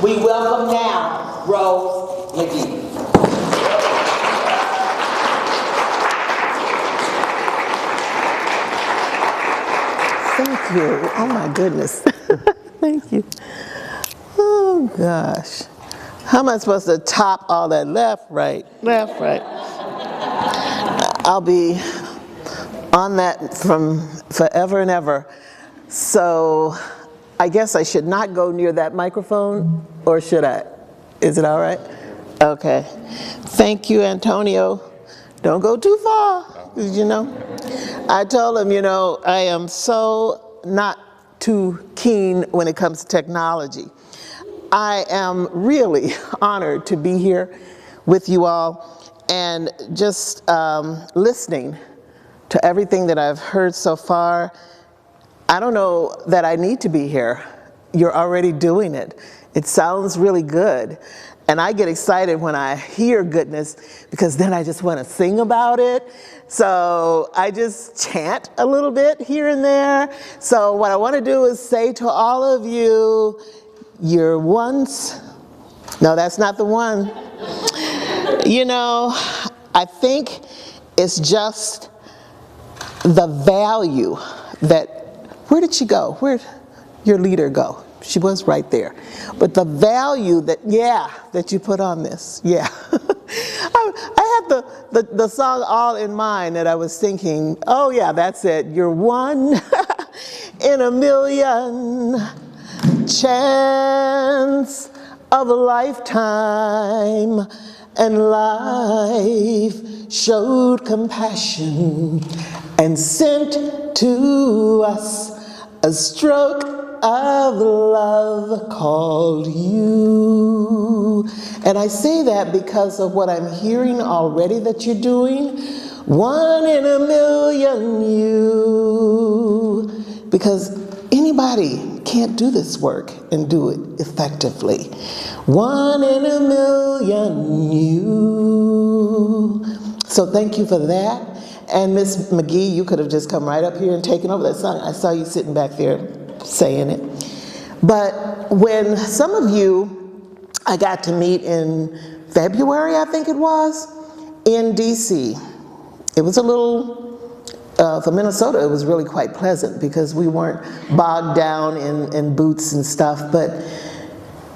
We welcome now Rose McGee. Thank you. Oh my goodness. Thank you. Oh gosh. How am I supposed to top all that left, right? I'll be on that from forever and ever. So I guess I should not go near that microphone, or should I? Is it all right? Okay. Thank you, Antonio. Don't go too far, you know. I told him, you know, I am so not too keen when it comes to technology. I am really honored to be here with you all and just listening to everything that I've heard so far. I don't know that I need to be here. You're already doing it. It sounds really good. And I get excited when I hear goodness because then I just want to sing about it. So I just chant a little bit here and there. So what I want to do is say to all of you, you're once, no, that's not the one. You know, I think it's just the value that, where did she go? Where'd your leader go? She was right there. But the value that, that you put on this, I had the song all in mind that I was thinking, oh yeah, that's it. You're one in a million, chance of a lifetime, and life showed compassion and sent to us a stroke of love called you. And I say that because of what I'm hearing already that you're doing. One in a million you. Because anybody can't do this work and do it effectively. One in a million you. So thank you for that. And Miss McGee, you could have just come right up here and taken over that song. I saw you sitting back there saying it. But when some of you I got to meet in February, I think it was, in DC, it was a little, for Minnesota, it was really quite pleasant because we weren't bogged down in boots and stuff. But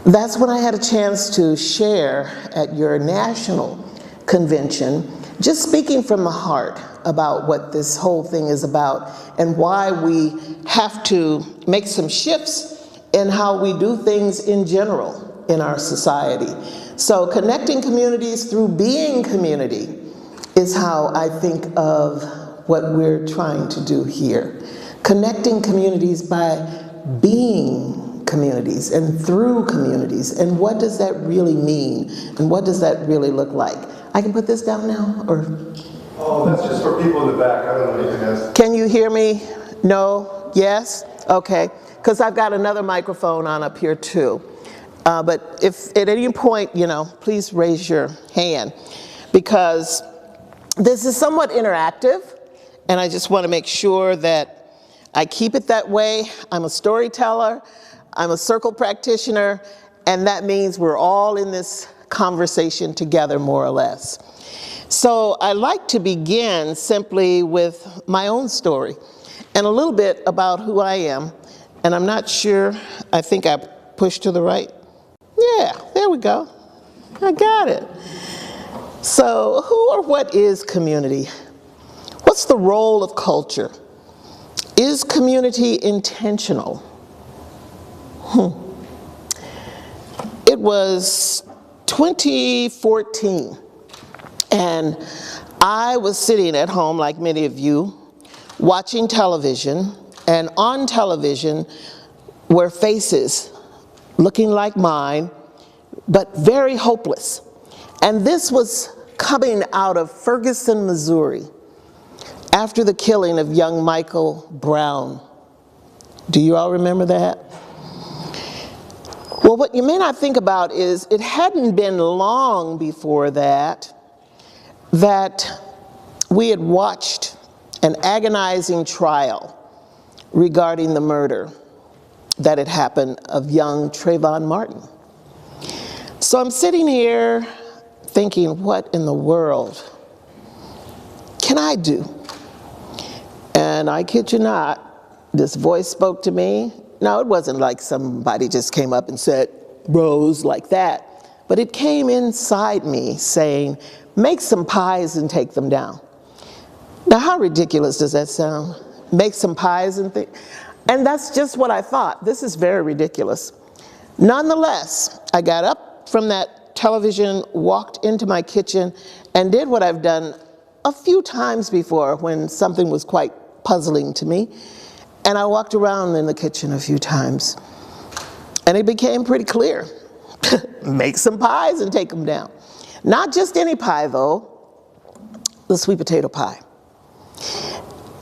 that's when I had a chance to share at your national convention, just speaking from the heart about what this whole thing is about and why we have to make some shifts in how we do things in general in our society. So connecting communities through being community is how I think of what we're trying to do here. Connecting communities by being communities and through communities. And what does that really mean? And what does that really look like? I can put this down now, or? Oh, that's just for people in the back. I don't know anything else. Can you hear me? No? Yes? Okay. Because I've got another microphone on up here too. But if at any point, you know, please raise your hand, because this is somewhat interactive, and I just want to make sure that I keep it that way. I'm a storyteller, I'm a circle practitioner, and that means we're all in this conversation together, more or less. So I like to begin simply with my own story and a little bit about who I am. And I'm not sure, I think I pushed to the right. Yeah, there we go. I got it. So who or what is community? What's the role of culture? Is community intentional? It was 2014, and I was sitting at home, like many of you, watching television, and on television were faces looking like mine, but very hopeless. And this was coming out of Ferguson, Missouri, after the killing of young Michael Brown. Do you all remember that? Well, what you may not think about is it hadn't been long before that we had watched an agonizing trial regarding the murder that had happened of young Trayvon Martin. So I'm sitting here thinking, what in the world can I do? And I kid you not, this voice spoke to me. Now, it wasn't like somebody just came up and said, Rose, like that. But it came inside me saying, make some pies and take them down. Now, how ridiculous does that sound? Make some pies and things. And that's just what I thought. This is very ridiculous. Nonetheless, I got up from that television, walked into my kitchen, and did what I've done a few times before when something was quite puzzling to me. And I walked around in the kitchen a few times. And it became pretty clear. Make some pies and take them down. Not just any pie, though. The sweet potato pie.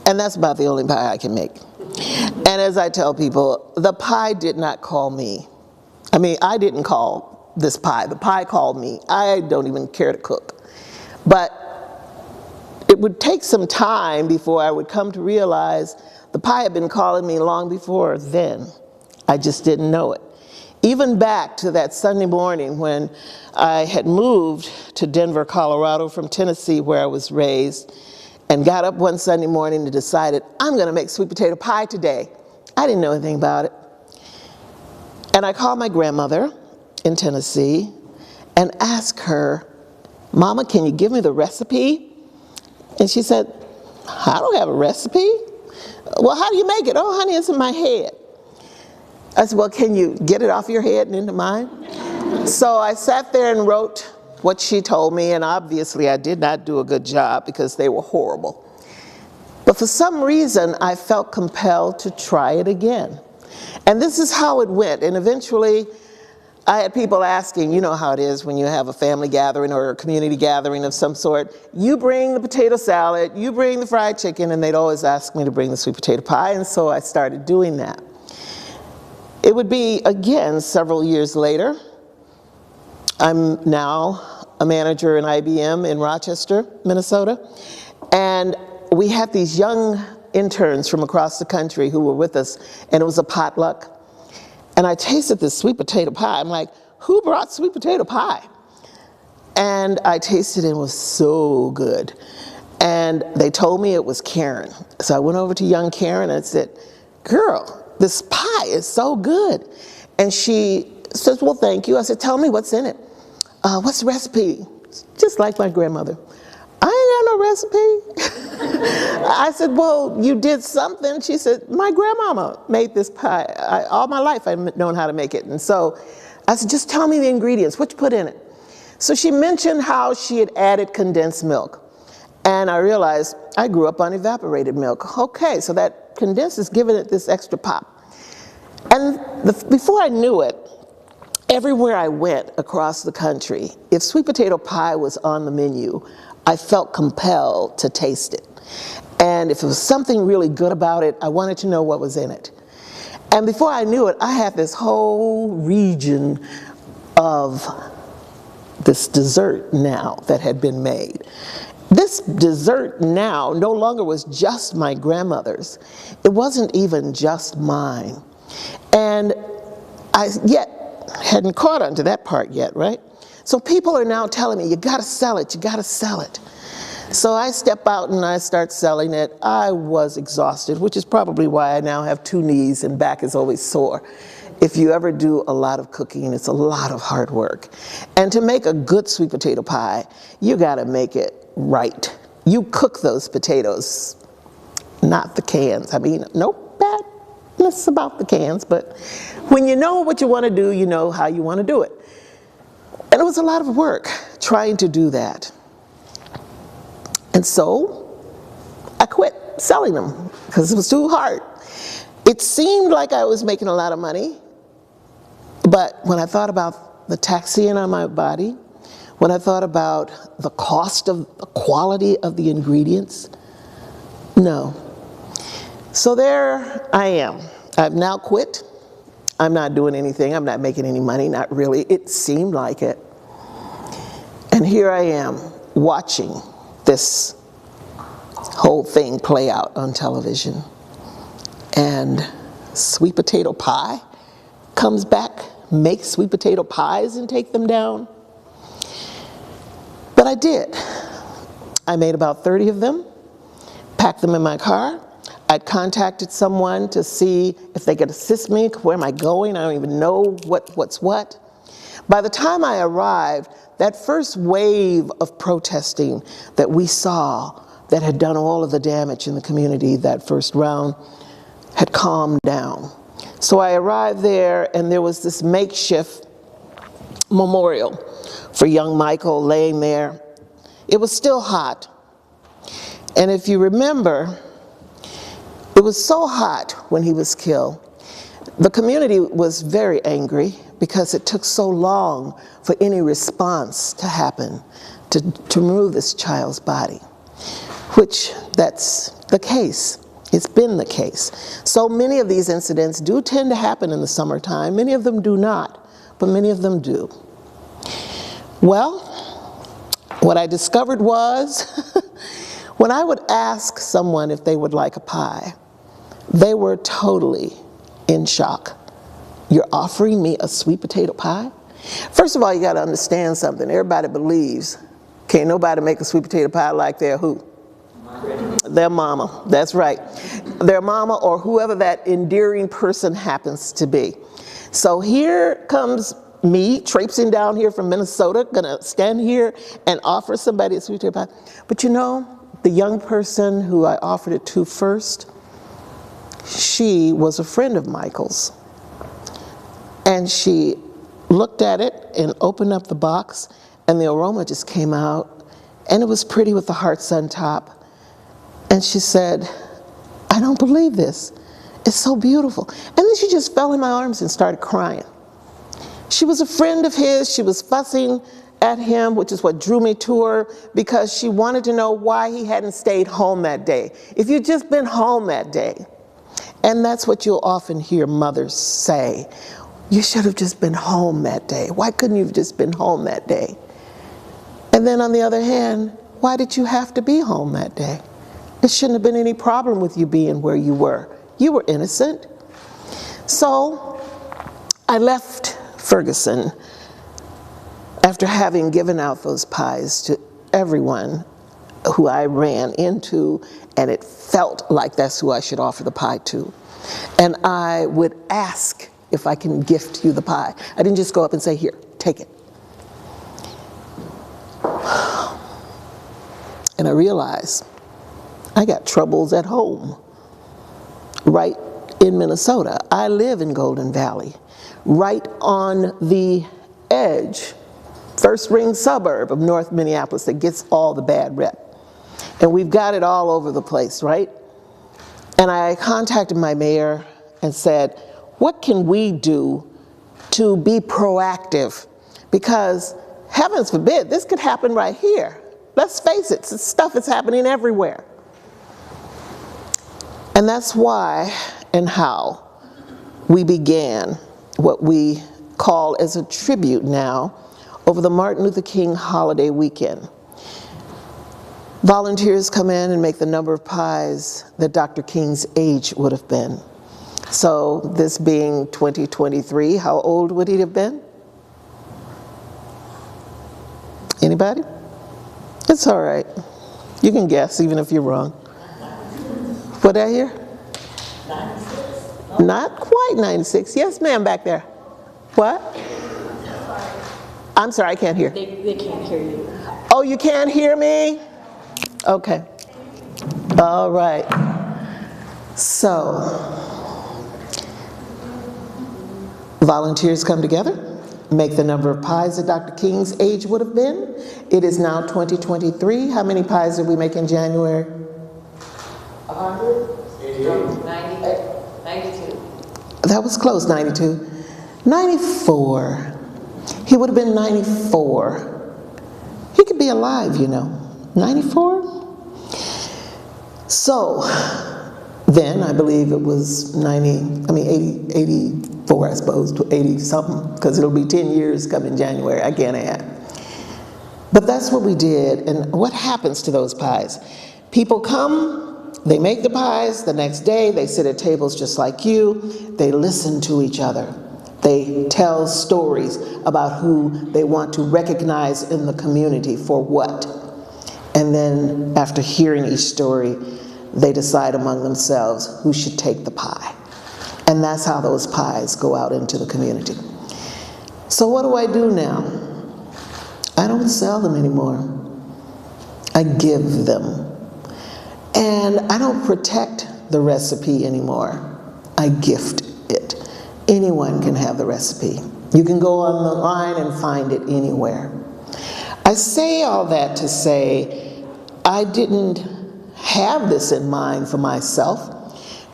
And that's about the only pie I can make. And as I tell people, the pie did not call me. I mean, I didn't call this pie. The pie called me. I don't even care to cook. But it would take some time before I would come to realize the pie had been calling me long before then. I just didn't know it. Even back to that Sunday morning when I had moved to Denver, Colorado from Tennessee, where I was raised, and got up one Sunday morning and decided, I'm going to make sweet potato pie today. I didn't know anything about it. And I called my grandmother in Tennessee and asked her, Mama, can you give me the recipe? And she said, I don't have a recipe. Well, how do you make it? Oh, honey, it's in my head. I said, well, can you get it off your head and into mine? So I sat there and wrote what she told me, and obviously I did not do a good job because they were horrible. But for some reason, I felt compelled to try it again. And this is how it went. And eventually, I had people asking, you know how it is when you have a family gathering or a community gathering of some sort. You bring the potato salad, you bring the fried chicken, and they'd always ask me to bring the sweet potato pie, and so I started doing that. It would be, again, several years later. I'm now a manager in IBM in Rochester, Minnesota, and we had these young interns from across the country who were with us, and it was a potluck. And I tasted this sweet potato pie. I'm like, who brought sweet potato pie? And I tasted it, and it was so good. And they told me it was Karen. So I went over to young Karen and I said, girl, this pie is so good. And she says, well, thank you. I said, tell me what's in it. What's the recipe? Just like my grandmother. I ain't got no recipe. I said, well, you did something. She said, my grandmama made this pie. All my life I've known how to make it. And so I said, just tell me the ingredients. What you put in it? So she mentioned how she had added condensed milk. And I realized I grew up on evaporated milk. Okay, so that condensed is giving it this extra pop. And before I knew it, everywhere I went across the country, if sweet potato pie was on the menu, I felt compelled to taste it. And if it was something really good about it, I wanted to know what was in it. And before I knew it, I had this whole region of this dessert now that had been made. This dessert now no longer was just my grandmother's. It wasn't even just mine. And I yet hadn't caught on to that part yet, right? So people are now telling me, you gotta sell it, you gotta sell it. So I step out and I start selling it. I was exhausted, which is probably why I now have 2 knees and back is always sore. If you ever do a lot of cooking, it's a lot of hard work. And to make a good sweet potato pie, you gotta make it right. You cook those potatoes, not the cans. I mean, no badness about the cans, but when you know what you wanna do, you know how you wanna do it. And it was a lot of work trying to do that. And so I quit selling them because it was too hard. It seemed like I was making a lot of money, but when I thought about the taxing on my body, when I thought about the cost of the quality of the ingredients, no. So there I am. I've now quit. I'm not doing anything. I'm not making any money, not really. It seemed like it. And here I am watching this whole thing play out on television. And sweet potato pie comes back make sweet potato pies and take them down. But I did. I made about 30 of them, packed them in my car. I'd contacted someone to see if they could assist me. Where am I going? I don't even know what's what. By the time I arrived, that first wave of protesting that we saw that had done all of the damage in the community, that first round, had calmed down. So I arrived there, and there was this makeshift memorial for young Michael laying there. It was still hot. And if you remember, it was so hot when he was killed. The community was very angry because it took so long for any response to happen to remove this child's body, which that's the case. It's been the case. So many of these incidents do tend to happen in the summertime. Many of them do not, but many of them do. Well, what I discovered was when I would ask someone if they would like a pie, they were totally in shock. You're offering me a sweet potato pie? First of all, you got to understand something. Everybody believes can't nobody make a sweet potato pie like their who? Their mama. That's right. Their mama or whoever that endearing person happens to be. So here comes me traipsing down here from Minnesota, gonna stand here and offer somebody a sweet potato pie. But you know, the young person who I offered it to first, she was a friend of Michael's. And she looked at it and opened up the box, and the aroma just came out, and it was pretty with the hearts on top. And she said, I don't believe this. It's so beautiful. And then she just fell in my arms and started crying. She was a friend of his. She was fussing at him, which is what drew me to her, because she wanted to know why he hadn't stayed home that day. If you'd just been home that day. And that's what you'll often hear mothers say. You should have just been home that day. Why couldn't you have just been home that day? And then on the other hand, why did you have to be home that day? There shouldn't have been any problem with you being where you were. You were innocent. So I left Ferguson after having given out those pies to everyone who I ran into, and it felt like that's who I should offer the pie to. And I would ask if I can gift you the pie. I didn't just go up and say, here, take it. And I realized I got troubles at home, right in Minnesota. I live in Golden Valley, right on the edge, first ring suburb of North Minneapolis that gets all the bad rep. And we've got it all over the place, right? And I contacted my mayor and said, what can we do to be proactive? Because heavens forbid, this could happen right here. Let's face it, this stuff is happening everywhere. And that's why and how we began what we call as a tribute now over the Martin Luther King holiday weekend. Volunteers come in and make the number of pies that Dr. King's age would have been. So this being 2023, how old would he have been? Anybody? It's all right. You can guess even if you're wrong. What did I hear? 96. Not quite 96. Yes, ma'am, back there. What? I'm sorry, I can't hear. They can't hear you. Oh, you can't hear me? Okay. All right. So, volunteers come together, make the number of pies that Dr. King's age would have been. It is now 2023. How many pies did we make in January? 100? 92. That was close, 92. 94. He would have been 94. He could be alive, you know. 94? So, then I believe it was 84, I suppose, to 80 something, because it'll be 10 years coming January, I can't add. But that's what we did, and what happens to those pies? People come, they make the pies, the next day they sit at tables just like you, they listen to each other. They tell stories about who they want to recognize in the community for what. And then after hearing each story, they decide among themselves who should take the pie. And that's how those pies go out into the community. So what do I do now? I don't sell them anymore. I give them. And I don't protect the recipe anymore. I gift it. Anyone can have the recipe. You can go online and find it anywhere. I say all that to say I didn't have this in mind for myself.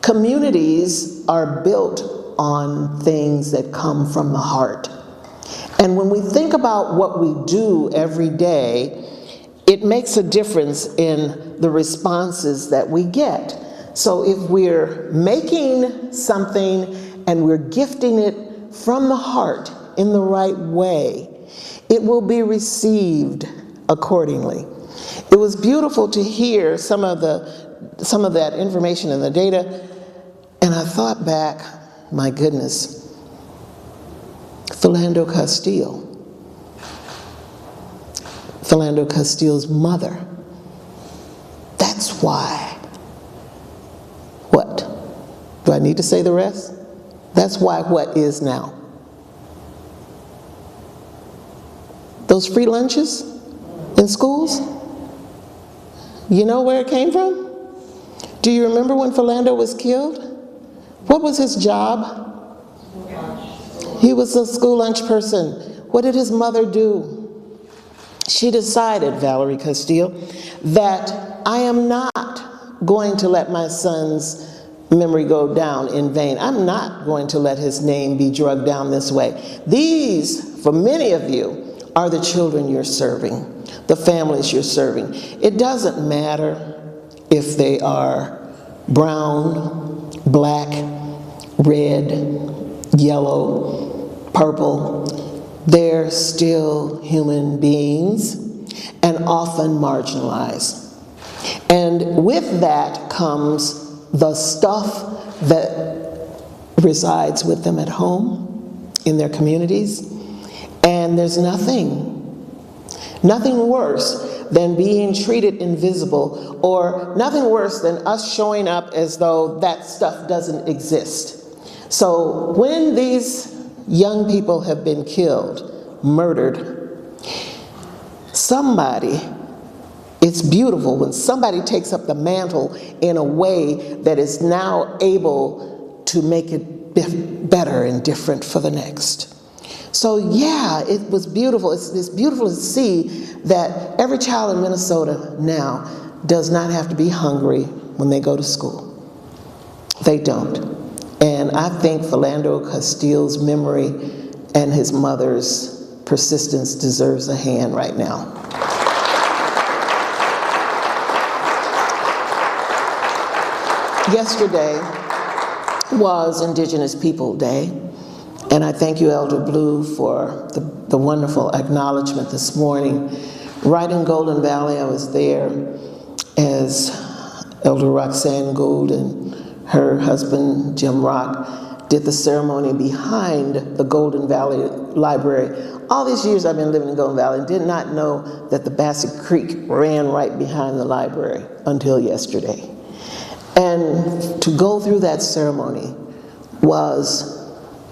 Communities are built on things that come from the heart. And when we think about what we do every day, it makes a difference in the responses that we get. So if we're making something and we're gifting it from the heart in the right way, it will be received accordingly. It was beautiful to hear some of that information and the data, and I thought back, my goodness, Philando Castile's mother. That's why. What? Do I need to say the rest? That's why what is now. Those free lunches in schools, you know where it came from? Do you remember when Philando was killed? What was his job? He was a school lunch person. What did his mother do? She decided, Valerie Castile, that I am not going to let my son's memory go down in vain. I'm not going to let his name be drugged down this way. These, for many of you, are the children you're serving, the families you're serving. It doesn't matter if they are brown, black, red, yellow, purple. They're still human beings and often marginalized. And with that comes the stuff that resides with them at home, in their communities. And there's nothing worse than being treated invisible, or nothing worse than us showing up as though that stuff doesn't exist. So when these young people have been killed, murdered, it's beautiful when somebody takes up the mantle in a way that is now able to make it better and different for the next. So yeah, it was beautiful. It's beautiful to see that every child in Minnesota now does not have to be hungry when they go to school. They don't. And I think Philando Castile's memory and his mother's persistence deserves a hand right now. Yesterday was Indigenous People Day, and I thank you, Elder Blue, for the wonderful acknowledgement this morning. Right in Golden Valley, I was there as Elder Roxanne Gould and her husband, Jim Rock, did the ceremony behind the Golden Valley Library. All these years I've been living in Golden Valley and did not know that the Bassett Creek ran right behind the library until yesterday. And to go through that ceremony was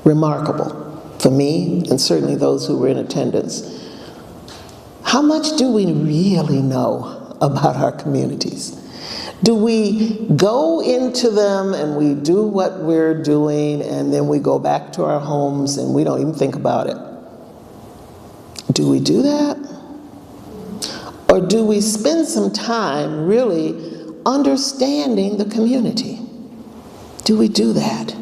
remarkable for me and certainly those who were in attendance. How much do we really know about our communities? Do we go into them and we do what we're doing and then we go back to our homes and we don't even think about it? Do we do that? Or do we spend some time really understanding the community? Do we do that?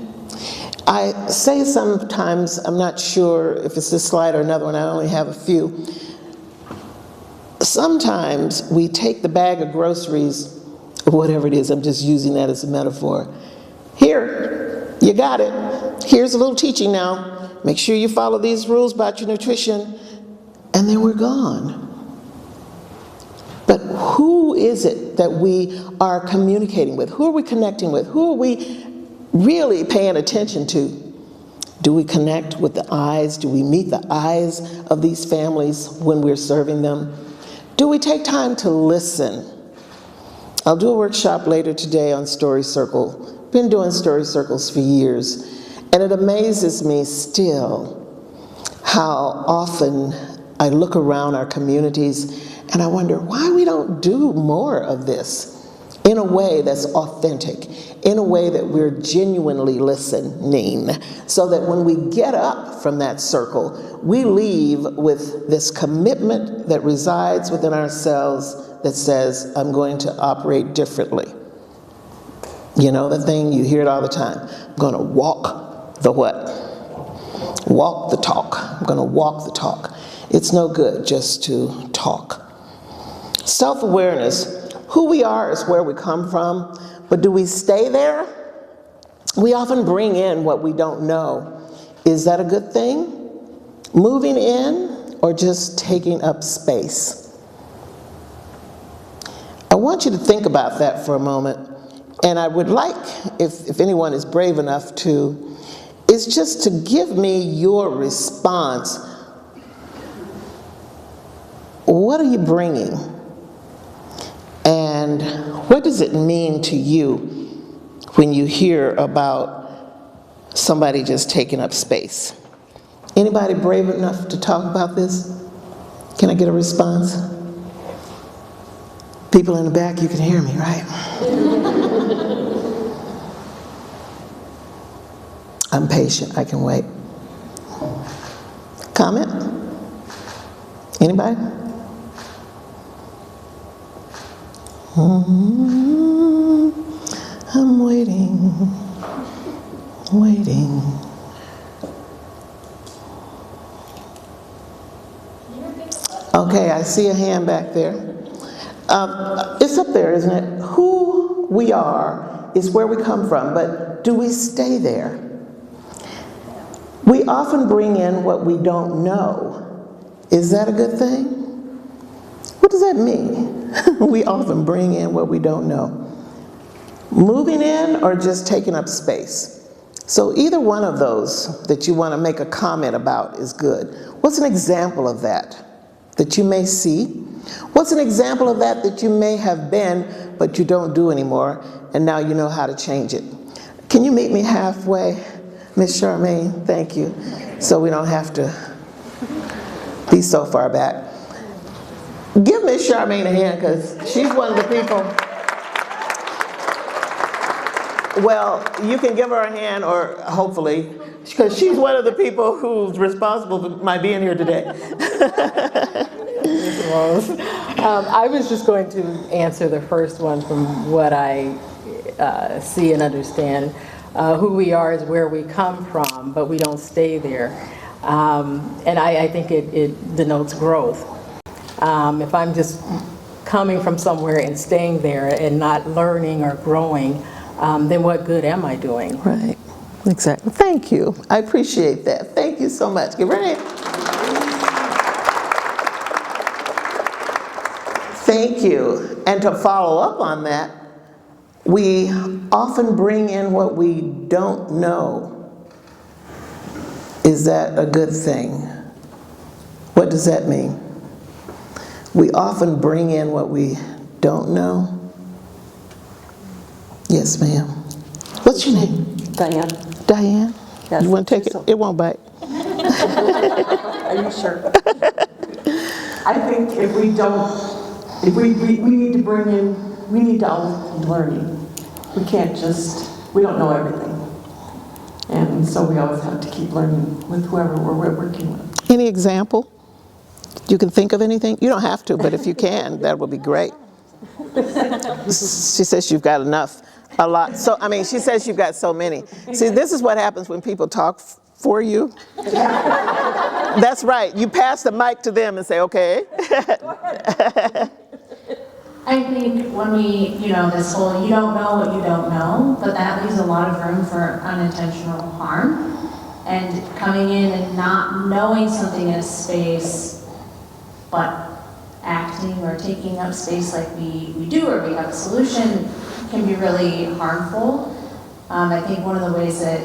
I say sometimes, I'm not sure if it's this slide or another one, I only have a few. Sometimes we take the bag of groceries, whatever it is, I'm just using that as a metaphor. Here, you got it. Here's a little teaching now. Make sure you follow these rules about your nutrition. And then we're gone. But who is it that we are communicating with? Who are we connecting with? Who are we really paying attention to? Do we connect with the eyes? Do we meet the eyes of these families when we're serving them? Do we take time to listen? I'll do a workshop later today on Story Circle. Been doing Story Circles for years, and it amazes me still how often I look around our communities and I wonder why we don't do more of this in a way that's authentic, in a way that we're genuinely listening, so that when we get up from that circle, we leave with this commitment that resides within ourselves that says, I'm going to operate differently. You know the thing, you hear it all the time. I'm going to walk the what? Walk the talk. I'm going to walk the talk. It's no good just to talk. Self-awareness. Who we are is where we come from, but do we stay there? We often bring in what we don't know. Is that a good thing? Moving in or just taking up space? I want you to think about that for a moment, and I would like, if anyone is brave enough to, is just to give me your response. What are you bringing? And what does it mean to you when you hear about somebody just taking up space? Anybody brave enough to talk about this? Can I get a response? People in the back, you can hear me, right? I'm patient, I can wait. Comment? Anybody? I'm waiting. Okay, I see a hand back there. It's up there, isn't it? Who we are is where we come from, but do we stay there? We often bring in what we don't know. Is that a good thing? What does that mean? We often bring in what we don't know. Moving in or just taking up space? So either one of those that you want to make a comment about is good. What's an example of that you may see? What's an example of that you may have been, but you don't do anymore, and now you know how to change it? Can you meet me halfway, Miss Charmaine? Thank you. So we don't have to be so far back. Give Miss Charmaine a hand, because she's one of the people. Well, you can give her a hand, or hopefully, because she's one of the people who's responsible for my being here today. I was just going to answer the first one from what I see and understand. Who we are is where we come from, but we don't stay there. And I think it denotes growth. If I'm just coming from somewhere and staying there and not learning or growing, then what good am I doing? Right, exactly. Thank you. I appreciate that. Thank you so much. Give her a hand. Thank you. And to follow up on that, we often bring in what we don't know. Is that a good thing? What does that mean? We often bring in what we don't know. Yes, ma'am. What's your name? Diane. Diane? Yes. You want to take it? It won't bite. Are you sure? I think if we don't, we need to bring in, we need to always be learning. We can't just, we don't know everything. And so we always have to keep learning with whoever we're working with. Any example? You can think of anything? You don't have to, but if you can, that would be great. She says you've got enough. A lot. So, I mean, she says you've got so many. See, this is what happens when people talk for you. That's right. You pass the mic to them and say, okay. I think when we, this whole you don't know what you don't know, but that leaves a lot of room for unintentional harm. And coming in and not knowing something in a space, but acting or taking up space like we do, or we have a solution, can be really harmful. I think one of the ways that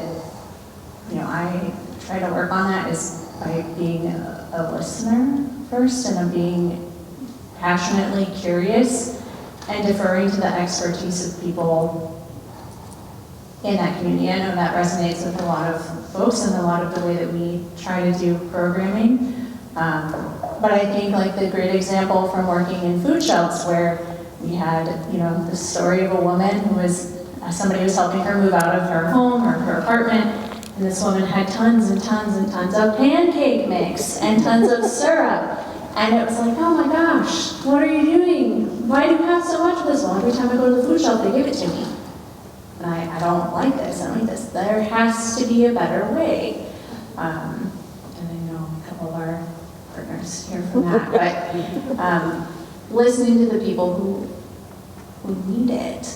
I try to work on that is by being a listener first, and of being passionately curious and deferring to the expertise of people in that community. I know that resonates with a lot of folks and a lot of the way that we try to do programming. But I think like the great example from working in food shelves, where we had, you know, the story of a woman who was, somebody was helping her move out of her home or her apartment, and this woman had tons and tons and tons of pancake mix and tons of syrup. And it was like, oh my gosh, what are you doing? Why do you have so much of this? Well, every time I go to the food shelf, they give it to me. And I don't like this, I don't like this. There has to be a better way. And I know a couple of our partners here from that, but listening to the people who need it.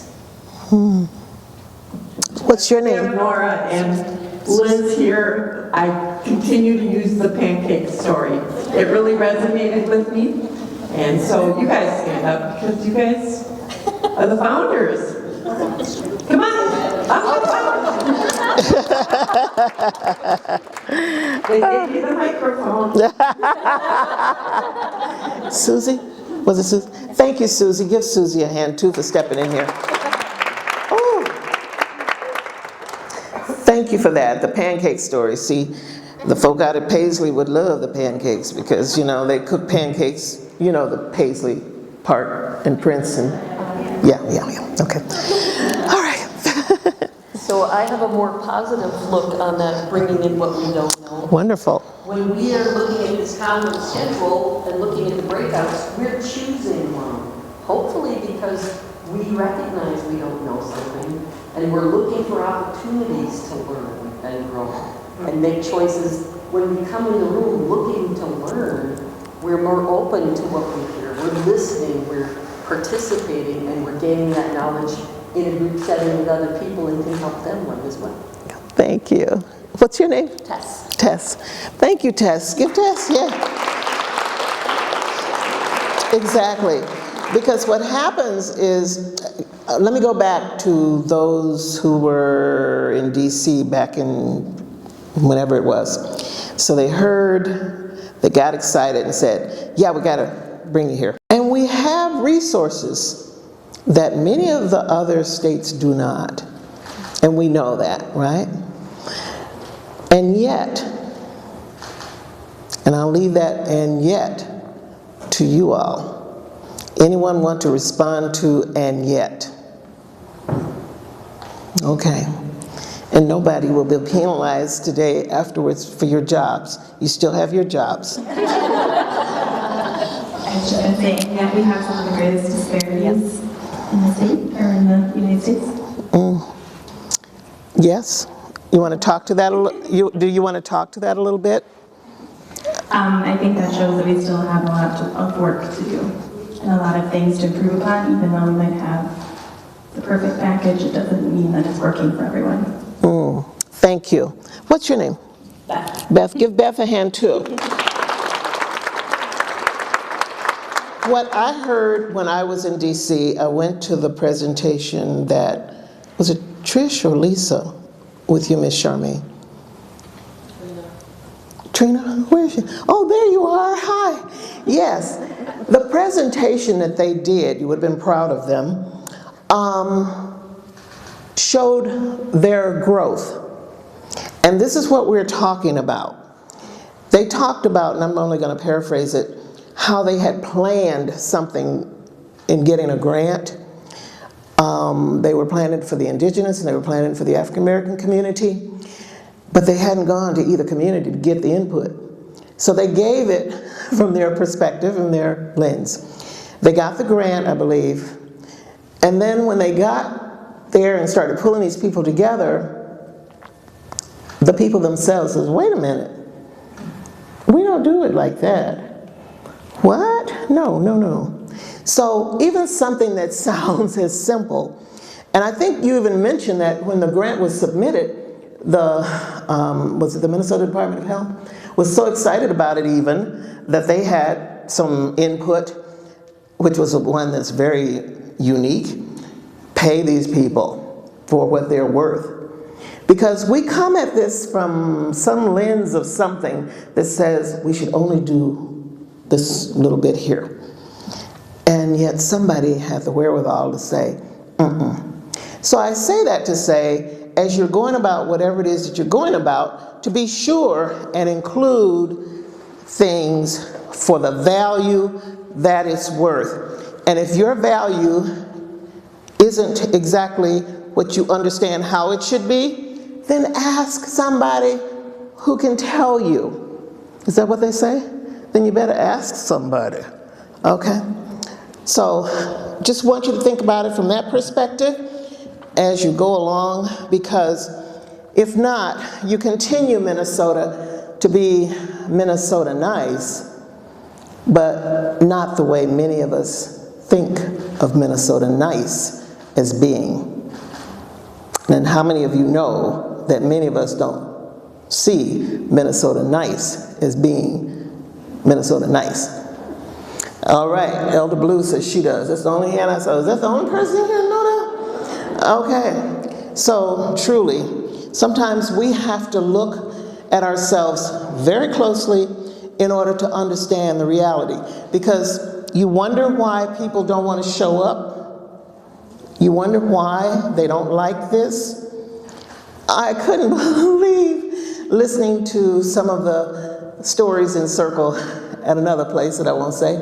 What's your name? I'm Laura, and Liz here, I continue to use the pancake story. It really resonated with me. And so you guys stand up because you guys are the founders. Come on, They gave you the microphone. Susie? Was it Susie? Thank you, Susie. Give Susie a hand, too, for stepping in here. Oh. Thank you for that, the pancake story. See, the folk out at Paisley would love the pancakes because, you know, they cook pancakes, you know, the Paisley part in Princeton. Yeah, okay. All right. So I have a more positive look on that, bringing in what we don't know. Wonderful. When we are looking at this common schedule and looking at the breakouts, we're choosing one. Hopefully because we recognize we don't know something, and we're looking for opportunities to learn and grow and make choices. When we come in the room looking to learn, we're more open to what we hear. We're listening, we're participating, and we're gaining that knowledge in a group setting with other people and can help them learn as well. Thank you. What's your name? Tess. Tess. Thank you, Tess. Give Tess, yeah. Exactly. Because what happens is, let me go back to those who were in DC back in whenever it was. So they heard, they got excited and said, yeah, we got to bring you here. And we have resources that many of the other states do not. And we know that, right? And yet, and I'll leave that and yet to you all. Anyone want to respond to and yet? Okay. And nobody will be penalized today afterwards for your jobs. You still have your jobs. I was just going to say, yeah, we have some of the greatest disparities in the state, or in the United States. Yes? You want to talk to that do you want to talk to that a little bit? I think that shows that we still have a lot of work to do and a lot of things to improve upon. Even though we might have the perfect package, it doesn't mean that it's working for everyone. Thank you. What's your name? Beth. Beth. Give Beth a hand too. What I heard when I was in DC, I went to the presentation that, was it Trish or Lisa with you, Miss Charmaine? Trina, where is she? Oh, there you are, hi. Yes, the presentation that they did, you would have been proud of them, showed their growth. And this is what we're talking about. They talked about, and I'm only going to paraphrase it, how they had planned something in getting a grant. They were planning for the indigenous and they were planning for the African American community, but they hadn't gone to either community to get the input. So they gave it from their perspective and their lens. They got the grant, I believe, and then when they got there and started pulling these people together, the people themselves says, wait a minute, we don't do it like that. What? No. So even something that sounds as simple, and I think you even mentioned that when the grant was submitted, was it the Minnesota Department of Health, was so excited about it even that they had some input, which was one that's very unique, pay these people for what they're worth. Because we come at this from some lens of something that says we should only do this little bit here. And yet somebody had the wherewithal to say, So I say that to say, as you're going about whatever it is that you're going about, to be sure and include things for the value that it's worth. And if your value isn't exactly what you understand how it should be, then ask somebody who can tell you. Is that what they say? Then you better ask somebody, okay? So just want you to think about it from that perspective as you go along, because if not, you continue Minnesota to be Minnesota nice, but not the way many of us think of Minnesota nice as being. And how many of you know that many of us don't see Minnesota nice as being Minnesota nice? All right, Elder Blue says she does. That's the only hand I saw. Is that the only person here who know that? Okay, so truly, sometimes we have to look at ourselves very closely in order to understand the reality. Because you wonder why people don't want to show up. You wonder why they don't like this. I couldn't believe listening to some of the stories in Circle at another place that I won't say.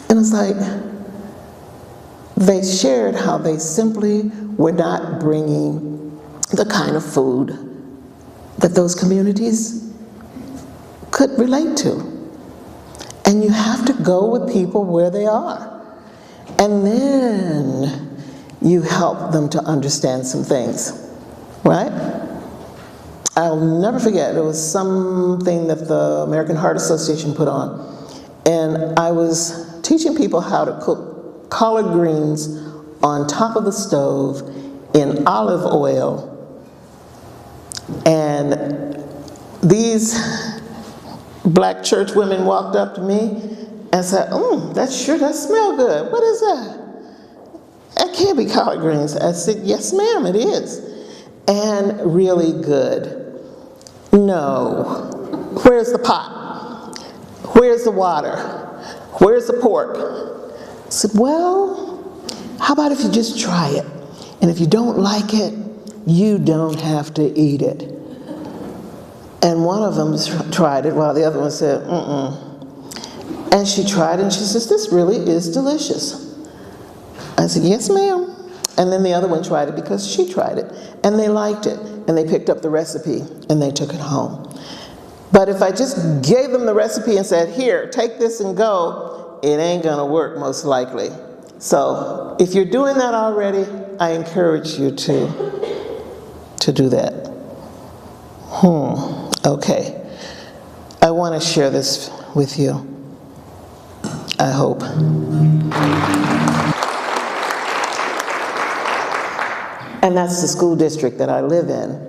And it's like, they shared how they simply were not bringing the kind of food that those communities could relate to. And you have to go with people where they are. And then you help them to understand some things, right? I'll never forget, it was something that the American Heart Association put on. And I was teaching people how to cook collard greens on top of the stove in olive oil. And these black church women walked up to me and said, that sure does smell good. What is that? That can't be collard greens. I said, yes, ma'am, it is. And really good. No. Where's the pot? Where's the water? Where's the pork? I said, well, how about if you just try it? And if you don't like it, you don't have to eat it. And one of them tried it while the other one said, And she tried it and she says, this really is delicious. I said, yes, ma'am. And then the other one tried it because she tried it. And they liked it. And they picked up the recipe and they took it home. But if I just gave them the recipe and said, here, take this and go, it ain't gonna work most likely. So if you're doing that already, I encourage you to do that. Okay. I want to share this with you. I hope. And that's the school district that I live in.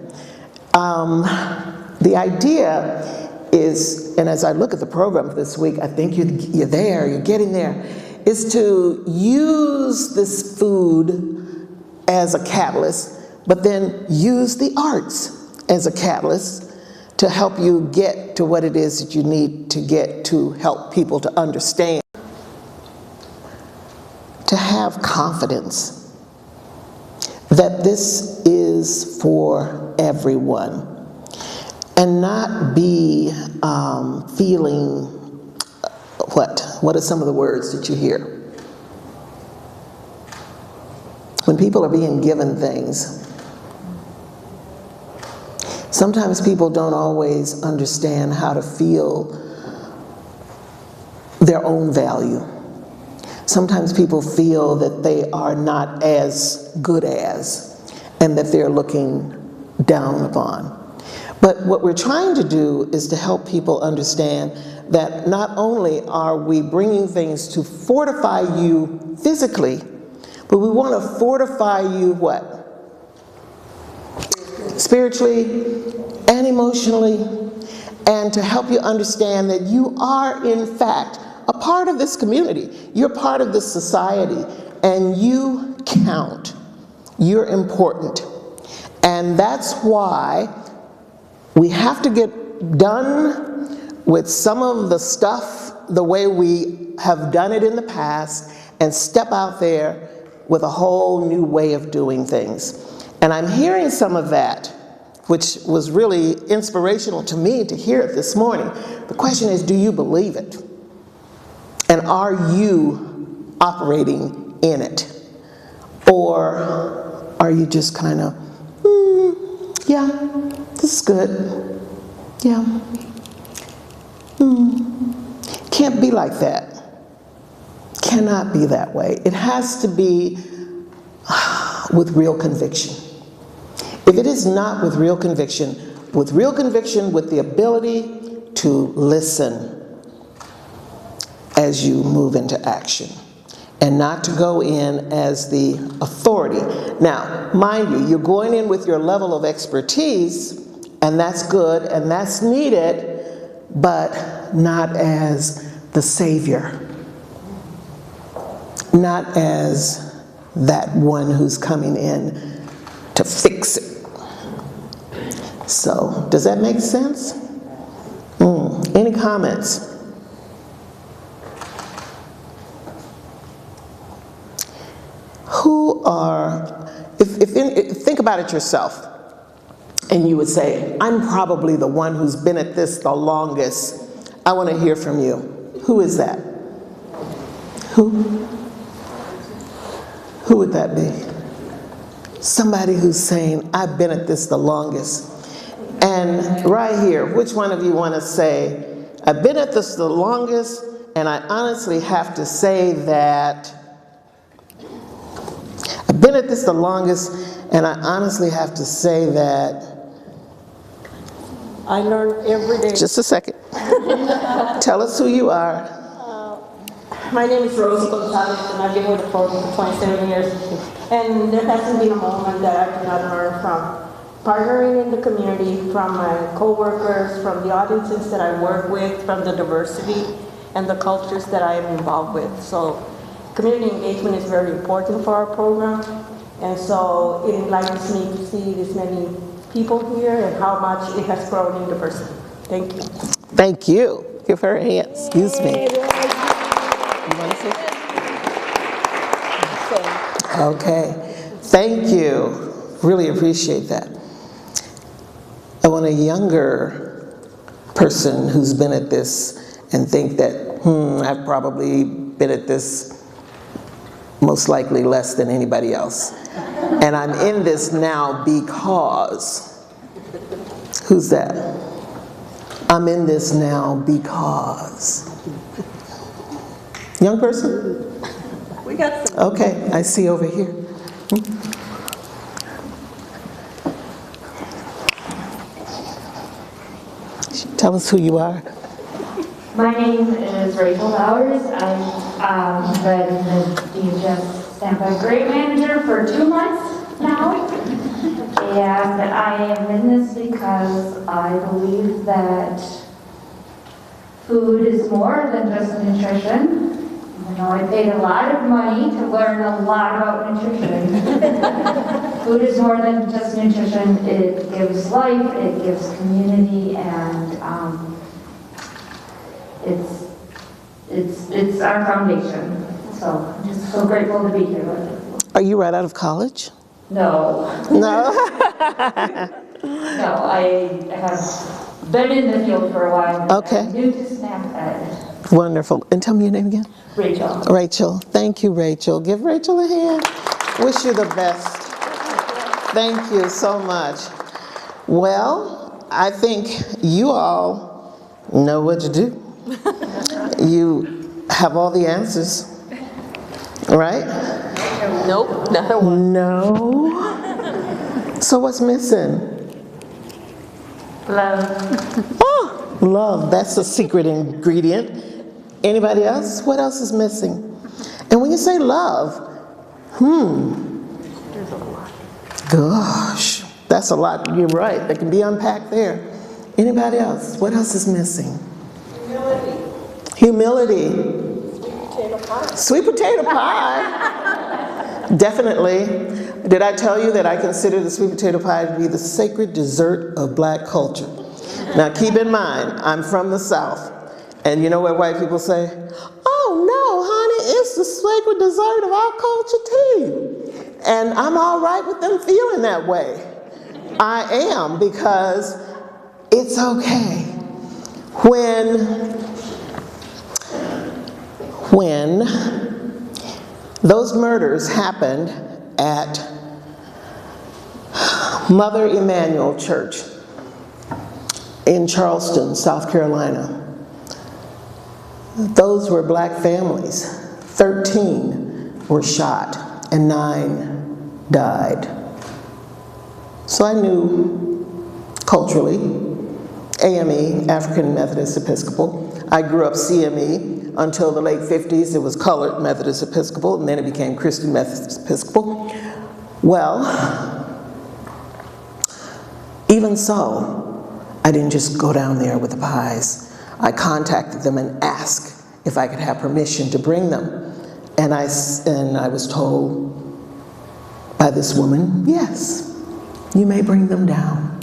The idea is, and as I look at the program for this week, I think you're there, you're getting there, is to use this food as a catalyst, but then use the arts as a catalyst to help you get to what it is that you need to get to help people to understand, to have confidence that this is for everyone, and not be feeling, what are some of the words that you hear? When people are being given things, sometimes people don't always understand how to feel their own value. Sometimes people feel that they are not as good as, and that they're looking down upon. But what we're trying to do is to help people understand that not only are we bringing things to fortify you physically, but we want to fortify you what? Spiritually and emotionally, and to help you understand that you are in fact a part of this community. You're part of this society, and you count. You're important. And that's why we have to get done with some of the stuff the way we have done it in the past and step out there with a whole new way of doing things. And I'm hearing some of that, which was really inspirational to me to hear it this morning. The question is, do you believe it? And are you operating in it? Or are you just kind of, yeah, this is good. Yeah. Can't be like that. Cannot be that way. It has to be with real conviction. If it is not with real conviction, with the ability to listen as you move into action, and not to go in as the authority. Now, mind you, you're going in with your level of expertise, and that's good, and that's needed, but not as the savior. Not as that one who's coming in to fix it. So, does that make sense? Any comments? Who are, think about it yourself, and you would say, I'm probably the one who's been at this the longest. I want to hear from you. Who is that? Who would that be? Somebody who's saying, I've been at this the longest. And right here, which one of you want to say, I've been at this the longest, and I honestly have to say that I've been at this the longest, and I honestly have to say that I learn every day. Just a second. Tell us who you are. My name is Rosie Gonzalez, and I've been with the program for 27 years. And there hasn't been a moment that I did not learn from partnering in the community, from my co-workers, from the audiences that I work with, from the diversity and the cultures that I am involved with. So community engagement is very important for our program. And so it enlightens me to see this many people here and how much it has grown in diversity. Thank you. Thank you. Give her a hand. Excuse me. You want to say? Okay. Thank you. Really appreciate that. I want a younger person who's been at this and think that, I've probably been at this most likely less than anybody else. And I'm in this now because, who's that? I'm in this now because. Young person? We got some. Okay, I see over here. Tell us who you are. My name is Rachel Bowers. I've been the DHS Standby Grade Manager for 2 months now. And I am in this because I believe that food is more than just nutrition. You know, I paid a lot of money to learn a lot about nutrition. Food is more than just nutrition. It gives life, it gives community, and it's our foundation. So I'm just so grateful to be here with you. Are you right out of college? No. No? No, I have been in the field for a while. Okay. I'm new to SNAP. Wonderful. And tell me your name again. Rachel. Rachel. Thank you, Rachel. Give Rachel a hand. Wish you the best. Thank you so much. Well, I think you all know what to do. You have all the answers, right? Nope, not one. No. So what's missing? Love. Oh, love. That's the secret ingredient. Anybody else? What else is missing? And when you say love, gosh, that's a lot. You're right. That can be unpacked there. Anybody else? What else is missing? Humility. Sweet potato pie. Definitely. Did I tell you that I consider the sweet potato pie to be the sacred dessert of black culture? Now keep in mind, I'm from the South, and you know what white people say? Oh no, honey, it's the sacred dessert of our culture too. And I'm all right with them feeling that way. I am, because it's okay. When those murders happened at Mother Emanuel Church in Charleston, South Carolina, those were black families. 13 were shot and 9 died. So I knew culturally, AME, African Methodist Episcopal. I grew up CME until the late 50s. It was colored Methodist Episcopal, and then it became Christian Methodist Episcopal. Well, even so, I didn't just go down there with the pies. I contacted them and asked if I could have permission to bring them. And I was told by this woman, yes, you may bring them down.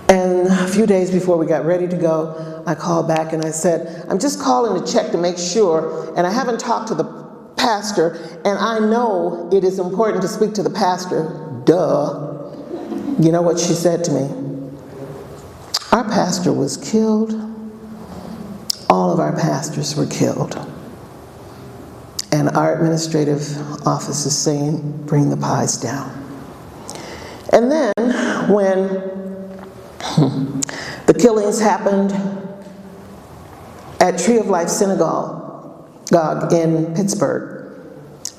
And a few days before we got ready to go, I called back and I said, I'm just calling to check to make sure, and I haven't talked to the pastor, and I know it is important to speak to the pastor, duh. You know what she said to me? Our pastor was killed. All of our pastors were killed. And our administrative office is saying, bring the pies down. And then when the killings happened at Tree of Life Synagogue in Pittsburgh,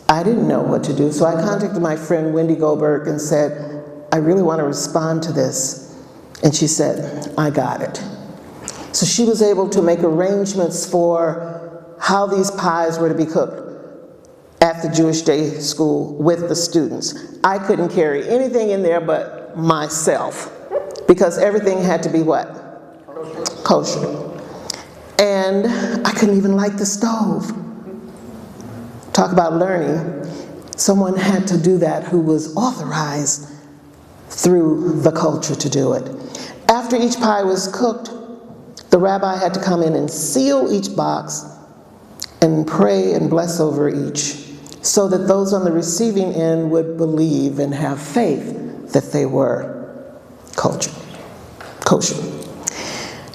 I didn't know what to do, so I contacted my friend Wendy Goldberg and said, I really want to respond to this. And she said, I got it. So she was able to make arrangements for how these pies were to be cooked at the Jewish Day School with the students. I couldn't carry anything in there but myself, because everything had to be what? Kosher. And I couldn't even light the stove. Talk about learning. Someone had to do that who was authorized through the culture to do it. After each pie was cooked, the rabbi had to come in and seal each box and pray and bless over each, so that those on the receiving end would believe and have faith that they were kosher.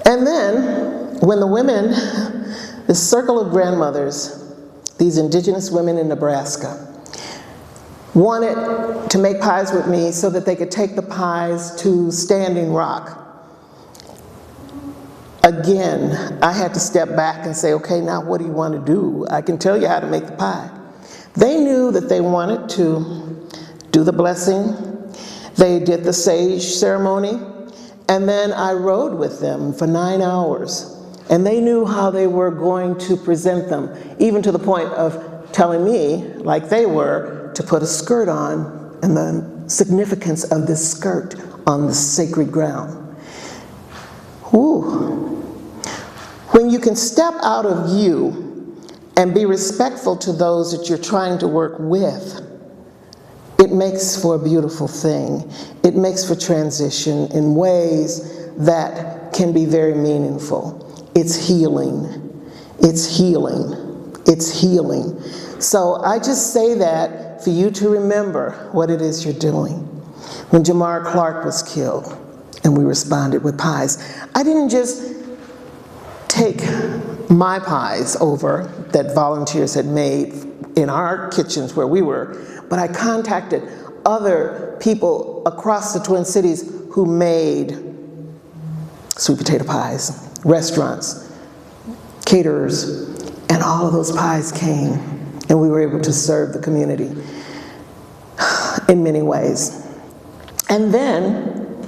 And then, when the women, the circle of grandmothers, these indigenous women in Nebraska, wanted to make pies with me so that they could take the pies to Standing Rock. Again, I had to step back and say, okay, now what do you want to do? I can tell you how to make the pie. They knew that they wanted to do the blessing. They did the sage ceremony. And then I rode with them for 9 hours. And they knew how they were going to present them, even to the point of telling me, like they were, to put a skirt on and the significance of this skirt on the sacred ground. Ooh. When you can step out of you and be respectful to those that you're trying to work with, it makes for a beautiful thing. It makes for transition in ways that can be very meaningful. It's healing. It's healing. It's healing. So I just say that for you to remember what it is you're doing. When Jamar Clark was killed and we responded with pies, I didn't just take my pies over that volunteers had made in our kitchens where we were, but I contacted other people across the Twin Cities who made sweet potato pies, restaurants, caterers, and all of those pies came, and we were able to serve the community in many ways. And then,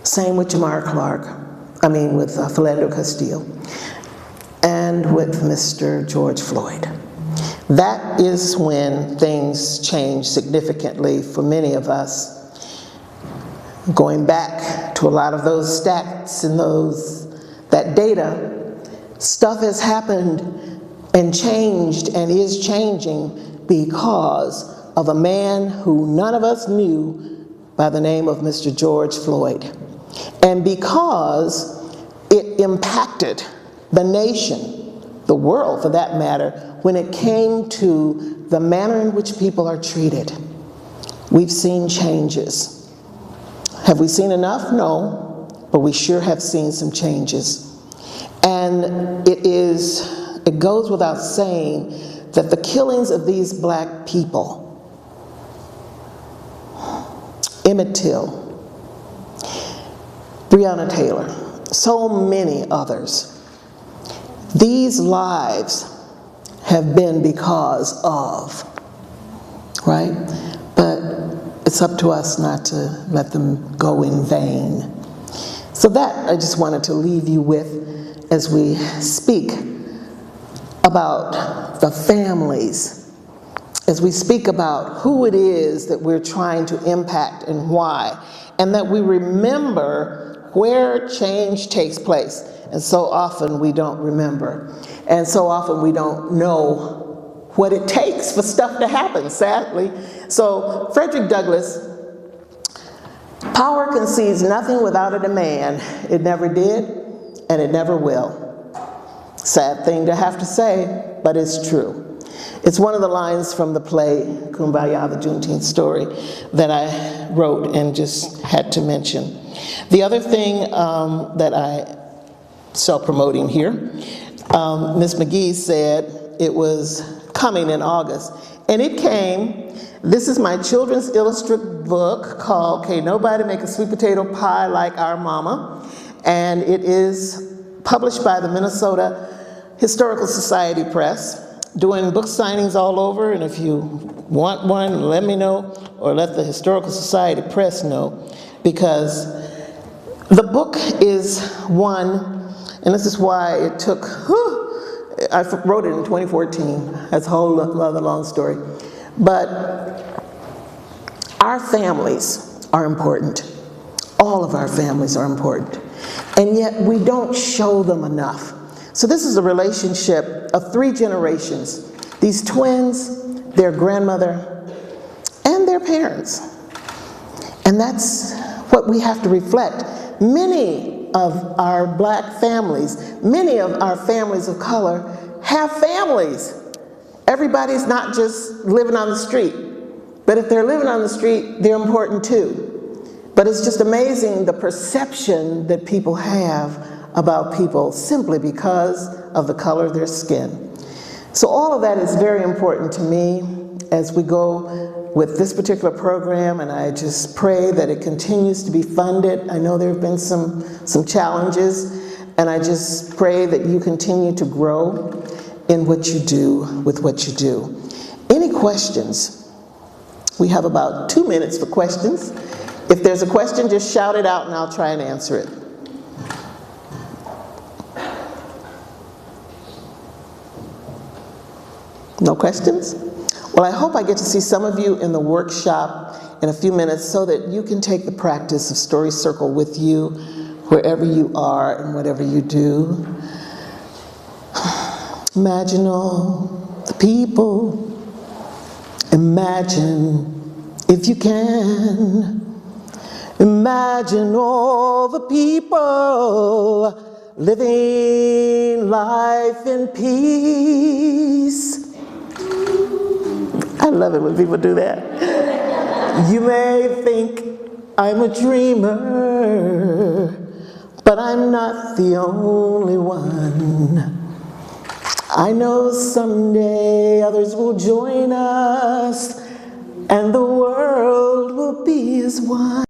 same with Jamar Clark, with Philando Castile, and with Mr. George Floyd. That is when things changed significantly for many of us. Going back to a lot of those stats and that data, stuff has happened and changed and is changing because of a man who none of us knew by the name of Mr. George Floyd. And because it impacted the nation, the world for that matter, when it came to the manner in which people are treated, we've seen changes. Have we seen enough? No, but we sure have seen some changes. And it goes without saying that the killings of these black people, Emmett Till, Breonna Taylor, so many others, these lives have been because of, right? But it's up to us not to let them go in vain. So that I just wanted to leave you with as we speak about the families, as we speak about who it is that we're trying to impact and why, and that we remember where change takes place. And so often we don't remember. And so often we don't know what it takes for stuff to happen, sadly. So Frederick Douglass, power concedes nothing without a demand. It never did, and it never will. Sad thing to have to say, but it's true. It's one of the lines from the play Kumbayah The Juneteenth Story that I wrote and just had to mention. The other thing that I self-promoting here, Ms. McGee said it was coming in August, and it came. This is my children's illustrated book called Can't Nobody Make a Sweet Potato Pie Like Our Mama, and it is published by the Minnesota Historical Society Press, doing book signings all over, and if you want one, let me know, or let the Historical Society Press know, because the book is one, and this is why it took, I wrote it in 2014, that's a whole other long story, but our families are important. All of our families are important, and yet we don't show them enough. So this is a relationship of 3 generations. These twins, their grandmother, and their parents. And that's what we have to reflect. Many of our black families, many of our families of color have families. Everybody's not just living on the street. But if they're living on the street, they're important too. But it's just amazing the perception that people have about people simply because of the color of their skin. So all of that is very important to me as we go with this particular program, and I just pray that it continues to be funded. I know there have been some challenges, and I just pray that you continue to grow in what you do with what you do. Any questions? We have about 2 minutes for questions. If there's a question, just shout it out and I'll try and answer it. No questions? Well, I hope I get to see some of you in the workshop in a few minutes so that you can take the practice of Story Circle with you wherever you are and whatever you do. Imagine all the people. Imagine if you can. Imagine all the people living life in peace. I love it when people do that. You may think I'm a dreamer, but I'm not the only one. I know someday others will join us, and the world will be as one.